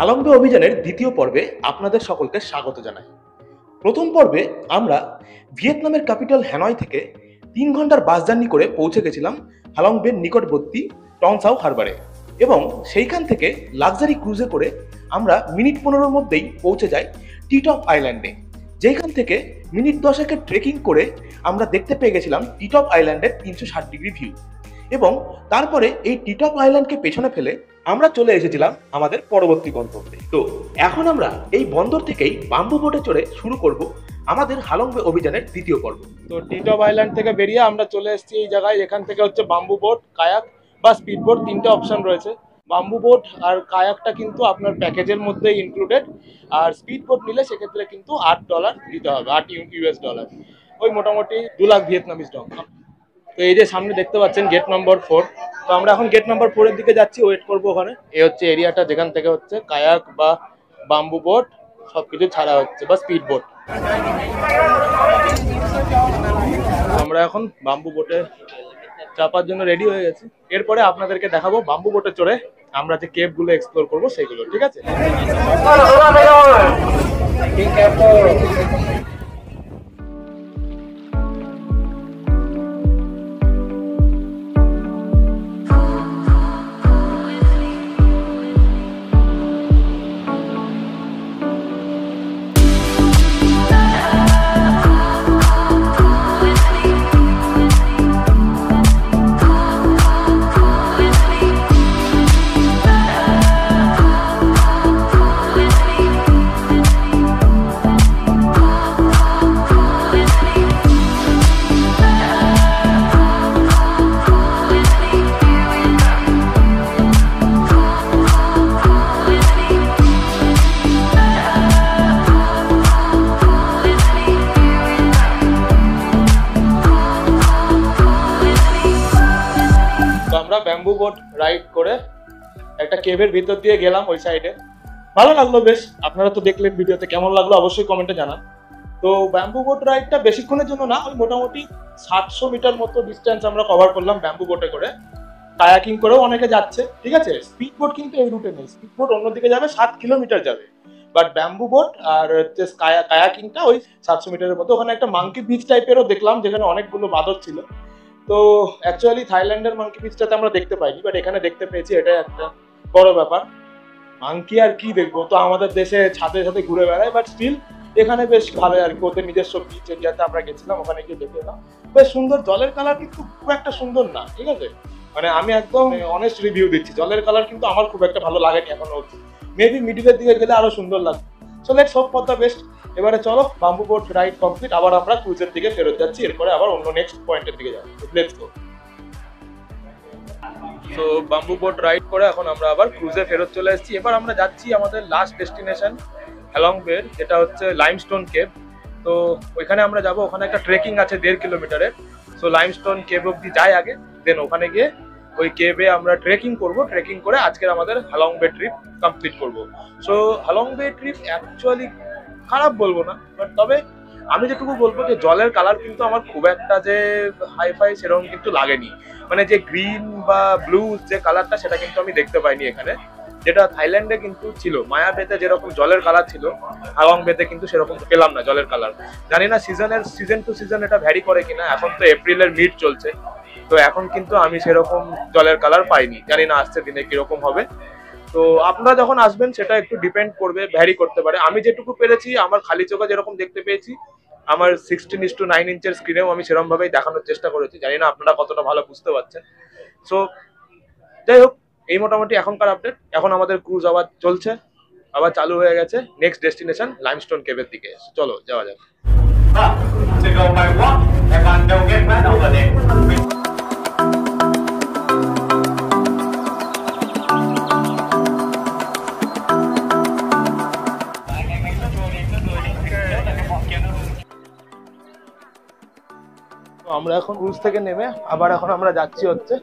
হালংবে অভিযানের দ্বিতীয় পর্বে আপনাদের সকলকে স্বাগত জানাই। প্রথম পর্বে আমরা ভিয়েতনামের ক্যাপিটাল হ্যানয় থেকে 3 ঘন্টার বাস জার্নি করে পৌঁছে গেছিলাম হালংবের নিকটবর্তী টং সাউ হারবারে, এবং সেইখান থেকে লাক্সারি ক্রুজে করে আমরা মিনিট 15-র মধ্যেই পৌঁছে যাই টিটপ আইল্যান্ডে, যেখান থেকে মিনিট 10-এর ট্রেকিং করে আমরা দেখতে পেয়ে গেছিলাম টিটপ আইল্যান্ডের 360 ডিগ্রি ভিউ। এবং তারপরে এই টিটপ আইল্যান্ডকে পেছনে ফেলে আমরা চলে এসেছিলাম আমাদের পরবর্তী গন্তব্যে। তো এখন আমরা এই বন্দর থেকেই বাম্বু বোটে চড়ে শুরু করব আমাদের হালংবে অভিযানের দ্বিতীয় পর্ব। তো টিটপ আইল্যান্ড থেকে বেরিয়ে আমরা চলে এসেছি এই জায়গায়। এখান থেকে হচ্ছে বাম্বু বোট, কায়াক বা স্পিড বোট, তিনটে অপশন রয়েছে। বাম্বু বোট আর কায়াকটা কিন্তু আপনার প্যাকেজের মধ্যে ইনক্লুডেড, আর স্পিড বোট নিলে সেক্ষেত্রে কিন্তু $8 দিতে হবে, $8 ওই মোটামুটি 2 লাখ ভিয়েতনামিজ ডং। তো এই যে সামনে দেখতে পাচ্ছেন গেট নম্বর 4। তো আমরা এখন গেট নম্বর 4-এর দিকে যাচ্ছি, ওয়েট করবো ওখানে। এই হচ্ছে এরিয়াটা যেখান থেকে হচ্ছে কায়াক বা বাম্বু বোট সবকিছু ছাড়া হচ্ছে, বা স্পিড বোট। আমরা এখন বাম্বু বোটে চাপার জন্য রেডি হয়ে গেছি। এরপরে আপনাদেরকে দেখাবো বাম্বু বোটে চড়ে আমরা যে কেভ গুলো এক্সপ্লোর করবো সেগুলো, ঠিক আছে? ব্যাম্বু বোট রাইড করে একটা কেভের ভিতর দিয়ে গেলাম ওই সাইডে। ভালো লাগলো বেশ। আপনারা তো দেখলেন ভিডিওতে, কেমন লাগলো অবশ্যই কমেন্টে জানান। তো ব্যাম্বু বোট রাইডটা বেশিক্ষণের জন্য না, ওই মোটামুটি 700 মিটার মতো ডিস্টেন্স আমরা কভার করলাম ব্যাম্বু বোটে করে। কায়াকিং করেও অনেকে যাচ্ছে, ঠিক আছে? স্পিড বোট কিন্তু এই রুটে নেই, স্পিড বোট অন্যদিকে যাবে, 7 কিলোমিটার যাবে। বাট ব্যাম্বু বোট আর হচ্ছে কায়াকিংটা ওই 700 মিটারের মতো। ওখানে একটা মাঙ্কি বিচ টাইপেরও দেখলাম, যেখানে অনেকগুলো বাঁদর ছিল। তো অ্যাকচুয়ালি থাইল্যান্ডের মাঙ্কি বিচটাতে আমরা দেখতে পাইনি, বাট এখানে দেখতে পেয়েছি, এটা একটা বড় ব্যাপার। মাঙ্কি আর কি দেখবো, তো আমাদের দেশে ছাদে ছাদে ঘুরে বেড়ায়, বাট স্টিল এখানে বেশ ভালো আর কি। ওদের নিজস্ব বিচ এরিয়াতে আমরা গেছিলাম, ওখানে গিয়ে দেখে এলাম, বেশ সুন্দর। জলের কালার কিন্তু খুব একটা সুন্দর না, ঠিক আছে? মানে আমি একদম অনেস্ট রিভিউ দিচ্ছি, জলের কালার কিন্তু আমার খুব একটা ভালো লাগেনি এখনো অবধি। মেবি মিডিলের দিকে গেলে আরো সুন্দর লাগবে। So let's hope for the best. এবারে চলো, বাম্বু বোট রাইড কমপ্লিট, আবার আমরা ক্রুজের দিকে ফেরত যাচ্ছি, এরপরে আবার অন্য নেক্সট পয়েন্টের দিকে যাবো। Let's go. তো বাম্বু বোট রাইড করে এখন আমরা আবার ক্রুজে ফেরত চলে এসেছি। এবার আমরা যাচ্ছি আমাদের লাস্ট ডেস্টিনেশন হালংবের, যেটা হচ্ছে লাইমস্টোন কেভ। তো ওইখানে আমরা যাব, ওখানে একটা ট্রেকিং আছে 1.5 কিলোমিটারের। সো লাইমস্টোন কেভ অব্দি যাই আগে, দেন ওখানে গিয়ে ওই কেভে আমরা ট্রেকিং করব। ট্রেকিং করে আজকের আমাদের হালংবে ট্রিপ কমপ্লিট করব। সো হালংবে ট্রিপ অ্যাকচুয়ালি খারাপ বলবো না, বাট তবে আমি যেটুকু বলবো যে জলের কালার কিন্তু আমার খুব একটা যে হাইফাই সেরকম কিন্তু লাগেনি। মানে যে গ্রিন বা ব্লু যে কালারটা, সেটা কিন্তু আমি দেখতে পাইনি এখানে, যেটা থাইল্যান্ডে কিন্তু ছিল। মায়া বেতে যেরকম জলের কালার ছিল, হালং বেতে কিন্তু সেরকম পেলাম না জলের কালার। জানি না সিজন টু সিজন এটা ভ্যারি করে কিনা। এখন তো এপ্রিলের মিড চলছে, তো এখন কিন্তু আমি সেরকম জলের কালার পাইনি। জানি না আসছে দিনে কিরকম হবে। তো আপনারা যখন আসবেন সেটা একটু ডিপেন্ড করবে, ভ্যারি করতে পারে। আমি যেটুকু পেরেছি, আমার খালি চোখে যেরকম দেখতে পেয়েছি, আমার 16:9 ইঞ্চের স্ক্রিনেও আমি সেরকম ভাবেই দেখানোর চেষ্টা করেছি। জানি না আপনারা কতটা ভালো বুঝতে পারছেন। সো যাই হোক, এই মোটামুটি এখনকার আপডেট। এখন আমাদের ক্রুজ আবার চলছে, আবার চালু হয়ে গেছে নেক্সট ডেস্টিনেশন লাইমস্টোন কেভের দিকে। চলো যাওয়া যাক। আমরা এখন ক্রুজ থেকে নেমে আবার এখন আমরা যাচ্ছি হচ্ছে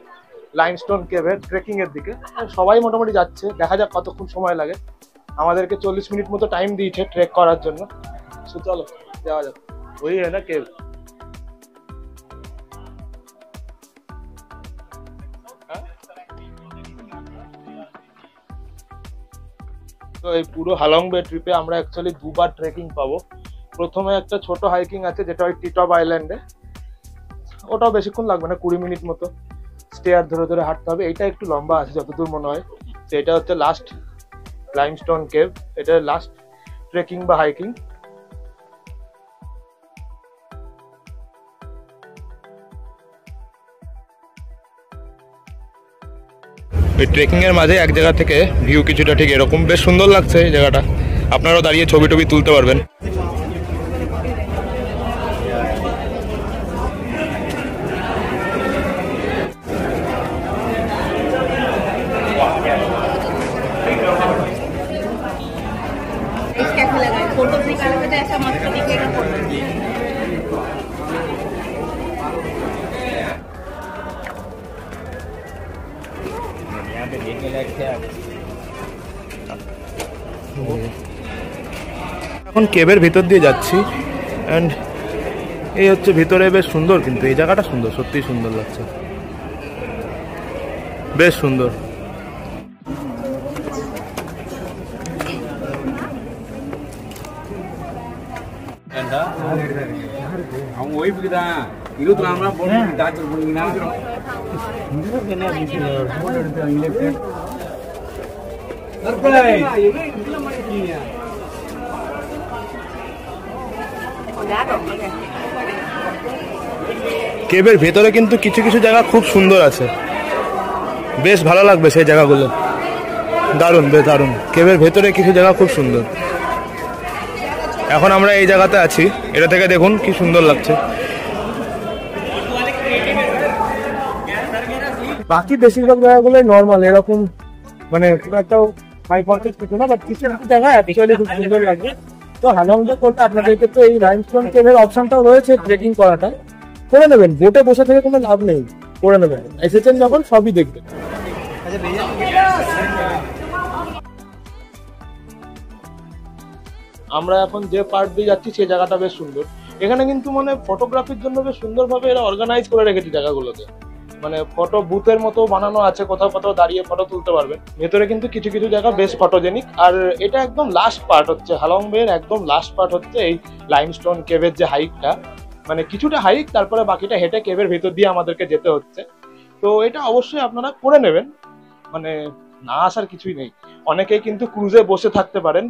লাইমস্টোন কেভের ট্রেকিং এর দিকে। সবাই মোটামুটি যাচ্ছে, দেখা যাক কতক্ষণ সময় লাগে। আমাদেরকে 40 মিনিট মতো টাইম দিয়েছে ট্রেক করার জন্য। সো চলো যাওয়া যাক। ওই না কেভ। তো এই পুরো হালং বে ট্রিপে আমরা অ্যাকচুয়ালি দুবার ট্রেকিং পাবো। প্রথমে একটা ছোট হাইকিং আছে যেটা ওই টিটপ আইল্যান্ডে, ওটাও বেশিক্ষণ লাগবে না, 20 মিনিট মতো স্টেয়ার ধরে ধরে হাঁটতে হবে। এটা একটু লম্বা আছে যতদূর মনে হয়। তো এটা হচ্ছে লাস্ট লাইমস্টোন কেভ, এটা লাস্ট ট্রেকিং বা হাইকিং। এই ট্রেকিং এর মাঝে এক জায়গা থেকে ভিউ কিছুটা ঠিক এরকম, বেশ সুন্দর লাগছে এই জায়গাটা। আপনারাও দাঁড়িয়ে ছবি টবি তুলতে পারবেন। कैसा लगा फोटो निकाले हुए तो ऐसा मस्त दिखेगा फोटो। এখন কেভের ভিতর দিয়ে যাচ্ছি এন্ড এই হচ্ছে ভিতরে, বেশ সুন্দর, কিন্তু এই জায়গাটা সুন্দর, সত্যিই সুন্দর লাগছে, বেশ সুন্দর। அவங்க ஒய்ஃபுக்கு தான் 24 நாள் போட்டு டாக்டர் பண்ணீங்கன்னா কেভের ভেতরে কিন্তু কিছু কিছু জায়গা খুব সুন্দর আছে, বেশ ভালো লাগবে সেই জায়গাগুলো, দারুণ, বেশ দারুণ। কেভের ভেতরে কিছু জায়গা খুব সুন্দর। এখন আমরা এই জায়গাতে আছি, এটা থেকে দেখুন কি সুন্দর লাগছে। বাকি বেশিরভাগ জায়গাগুলোই নর্মাল, এরকম মানে খুব একটা হাই কোয়ালিটির কিছু না, বাট কিছু কিছু জায়গা অ্যাকচুয়ালি খুব সুন্দর লাগবে। তো হালং বে করতে আপনাদেরকে তো এই লাইমস্টোন কেভের অপশনটাও রয়েছে, ট্রেকিং করাটা করে নেবেন। বোটে বসে থেকে কোনো লাভ নেই, করে নেবেন, এসেছেন যখন সবই দেখবেন। আমরা এখন যে পার্ট দিয়ে যাচ্ছি সেই জায়গাটা বেশ সুন্দর। এখানে কিন্তু মানে ফটোগ্রাফির জন্য বেশ সুন্দরভাবে এরা অর্গানাইজ করে রেখেছে জায়গাগুলোকে, মানে ফটো বুথের মতো বানানো আছে, কোথাও কোথাও দাঁড়িয়ে ফটো তুলতে পারবেন। ভেতরে কিন্তু কিছু কিছু জায়গা বেশ ফটোজেনিক। আর এটা একদম লাস্ট পার্ট হচ্ছে হালং বের, একদম লাস্ট পার্ট হচ্ছে এই লাইমস্টোন কেভের যে হাইকটা, মানে কিছুটা হাইক, তারপরে বাকিটা হেঁটে কেভের ভেতর দিয়ে আমাদেরকে যেতে হচ্ছে। তো এটা অবশ্যই আপনারা করে নেবেন, মানে না আসার কিছুই নেই। অনেকেই কিন্তু ক্রুজে বসে থাকতে পারেন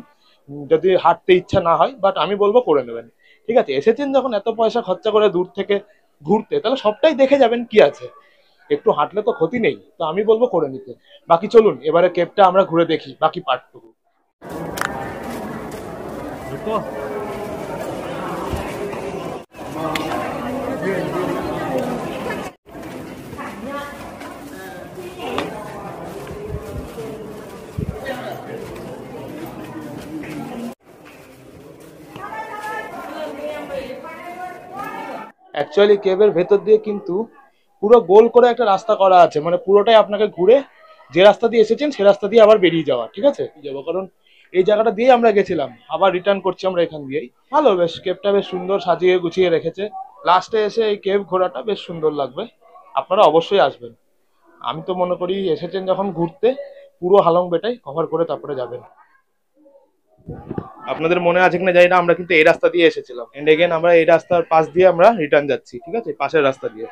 যদি হাঁটতে ইচ্ছা না হয়, বাট আমি বলবো করে নেবেন। ঠিক আছে, এসেছেন যখন এত পয়সা খরচা করে দূর থেকে ঘুরতে, তাহলে সবটাই দেখে যাবেন, কি আছে, একটু হাঁটলে তো ক্ষতি নেই। তো আমি বলবো করে নিতে। বাকি চলুন এবারে কেভটা আমরা ঘুরে দেখি, বাকি পার্টটুকু। অ্যাকচুয়ালি কেভের ভেতর দিয়ে কিন্তু পুরো গোল করে একটা রাস্তা করা আছে, মানে পুরোটাই আপনাকে ঘুরে যে রাস্তা দিয়ে এসেছেন সে রাস্তা দিয়ে আবার বেরিয়ে যাওয়া। ঠিক আছে, যাবো, কারণ এই জায়গাটা দিয়ে আমরা গেছিলাম, আবার রিটার্ন করছি আমরা এখান দিয়েই। ভালো, বেশ কেভটা বেশ সুন্দর সাজিয়ে গুছিয়ে রেখেছে। লাস্টে এসে এই কেভ ঘোরাটা বেশ সুন্দর লাগবে, আপনারা অবশ্যই আসবেন। আমি তো মনে করি এসেছেন যখন ঘুরতে, পুরো হালং বেটাই কভার করে তারপরে যাবেন। আপনাদের মনে আছে কিনা জানি না, আমরা কিন্তু এই রাস্তা দিয়ে এসেছিলাম, এন্ড এগেন আমরা এই রাস্তার পাশ দিয়ে আমরা রিটার্ন যাচ্ছি। ঠিক আছে, পাশের রাস্তা দিয়ে।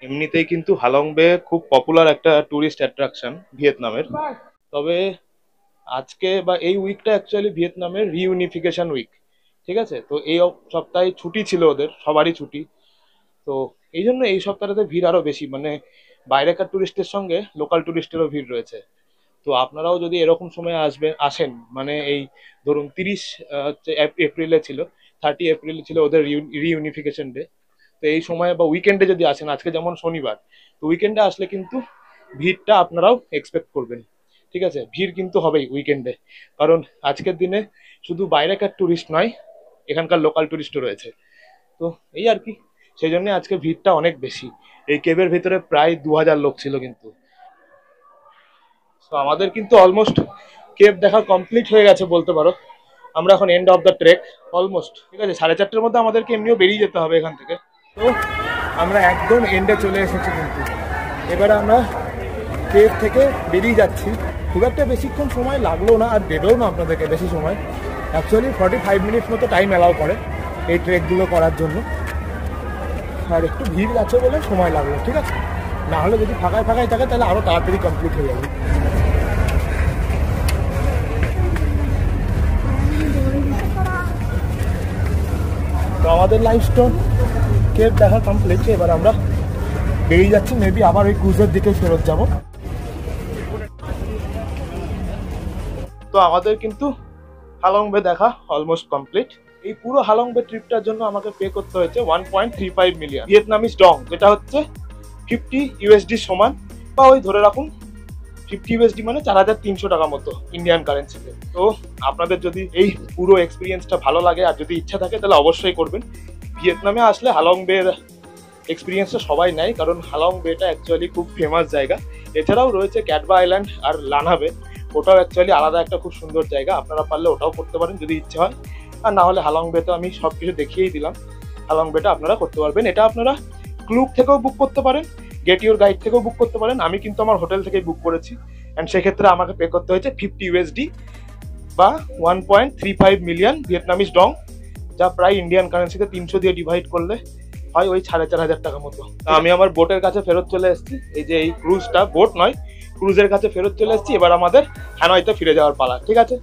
এমনিতেই কিন্তু হালং বে খুব পপুলার একটা টুরিস্ট অ্যাট্রাকশন ভিয়েতনামের। তবে আজকে বা এই উইকটা অ্যাকচুয়ালি ভিয়েতনামের রিইউনিফিকেশন উইক। ঠিক আছে, তো এই সপ্তাহে ছুটি ছিল ওদের, সবারই ছুটি। তো এই জন্য এই সপ্তাহটাতে ভিড় আরো বেশি, মানে বাইরেকার টুরিস্টের সঙ্গে লোকাল টুরিস্টেরও ভিড় রয়েছে। তো আপনারাও যদি এরকম সময় আসেন, মানে এই ধরুন 30 এপ্রিলে ছিল, 30 এপ্রিল ছিল ওদের রিইউনিফিকেশন ডে। তো এই সময় বা উইকেন্ডে যদি আসেন, আজকে যেমন শনিবার, তো উইকেন্ডে আসলে কিন্তু ভিড়টা আপনারাও এক্সপেক্ট করবেন। ঠিক আছে, ভিড় কিন্তু হবেই উইকেন্ডে, কারণ আজকের দিনে শুধু বাইরেকার টুরিস্ট নয়, এখানকার লোকাল টুরিস্টও রয়েছে। তো এই আর কি, সেই জন্য আজকে ভিড়টা অনেক বেশি। এই কেভের ভিতরে প্রায় 2000 লোক ছিল কিন্তু। তো আমাদের কিন্তু অলমোস্ট কেভ দেখা কমপ্লিট হয়ে গেছে বলতে পারো। আমরা এখন end of the trek almost. ঠিক আছে, 4:30টার মধ্যে আমাদেরকে এমনিও বেরিয়ে যেতে হবে এখান থেকে। তো আমরা একদম এন্ডে চলে এসেছি কিন্তু। এবারে আমরা কেভ থেকে বেরিয়ে যাচ্ছি। খুব একটা বেশিক্ষণ সময় লাগলো না, আর দেবেও না আপনাদেরকে বেশি সময়। অ্যাকচুয়ালি 45 মিনিটস মতো টাইম অ্যালাউ করে এই ট্রেকগুলো করার জন্য, আর একটু ভিড় আছে বলে সময় লাগলো, ঠিক আছে? না হলে যদি ফাঁকায় ফাঁকায় থাকে তাহলে আরও তাড়াতাড়ি কমপ্লিট হয়ে যাবে। তো আমাদের লাইমস্টোন কেভ দেখা কমপ্লিট। এবার আমরা বেরিয়ে যাচ্ছি, মেবি আবার ওই ক্রুজের দিকে ফেরত যাব। তো আমাদের কিন্তু হালং বে দেখা অলমোস্ট কমপ্লিট। এই পুরো হালং বে ট্রিপটার জন্য আমাকে পে করতে হয়েছে 1.35 মিলিয়ন ভিয়েতনামিজ ডং, যেটা হচ্ছে 50 USD সমান, বা ওই ধরে রাখুন 50 USD মানে 4300 টাকা মতো ইন্ডিয়ান কারেন্সিতে। তো আপনাদের যদি এই পুরো এক্সপিরিয়েন্সটা ভালো লাগে আর যদি ইচ্ছা থাকে তাহলে অবশ্যই করবেন। ভিয়েতনামে আসলে হালং বের এক্সপিরিয়েন্সটা সবাই নেয়, কারণ হালং বেটা অ্যাকচুয়ালি খুব ফেমাস জায়গা। এছাড়াও রয়েছে ক্যাটবা আইল্যান্ড আর লানা বে, ওটাও অ্যাকচুয়ালি আলাদা একটা খুব সুন্দর জায়গা। আপনারা পারলে ওটাও করতে পারেন যদি ইচ্ছে হয়, আর না হলে হালং বে তো আমি সব কিছু দেখিয়েই দিলাম। হালং বেটা আপনারা করতে পারবেন। এটা আপনারা ক্লুক থেকেও বুক করতে পারেন, গেট ইউর গাইড থেকেও বুক করতে পারেন। আমি কিন্তু আমার হোটেল থেকেই বুক করেছি, অ্যান্ড সেক্ষেত্রে আমাকে পে করতে হয়েছে 50 USD বা 1.35 মিলিয়ন ভিয়েতনামিজ ডং, যা প্রায় ইন্ডিয়ান কারেন্সিতে 300 দিয়ে ডিভাইড করলে হয় ওই 4500 টাকা মতো। আমি আমার বোটের কাছে ফেরত চলে এসেছি। এই যে এই ক্রুজটা, বোট নয়, ক্রুজের কাছে ফেরত চলে এসেছি। এবার আমাদের হ্যানয়তে ফিরে যাওয়ার পালা, ঠিক আছে?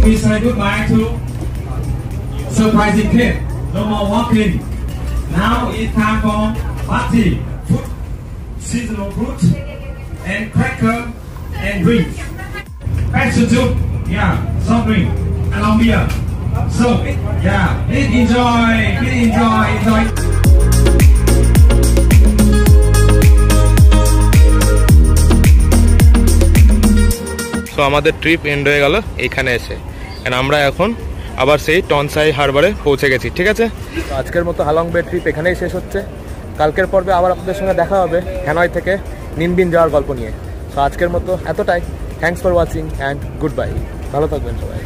We say goodbye to surprising kid. No more walking. Now it's time for party. Food, seasonal fruit, and cracker and drinks. Passion soup, yeah, soft drink, along beer. So, yeah, please enjoy, enjoy. তো আমাদের trip and হয়ে গেল এইখানে এসে, and আমরা এখন আবার সেই টনসাই হারবারে পৌঁছে গেছি, ঠিক আছে? তো আজকের মতো হালং বে ট্রিপ এখানেই শেষ হচ্ছে। কালকের পর্বে আবার আপনাদের সঙ্গে দেখা হবে হ্যানয় থেকে নিনবিন যাওয়ার গল্প নিয়ে। তো আজকের মতো এতটাই। Thanks for watching and good bye. ভালো থাকবেন সবাই।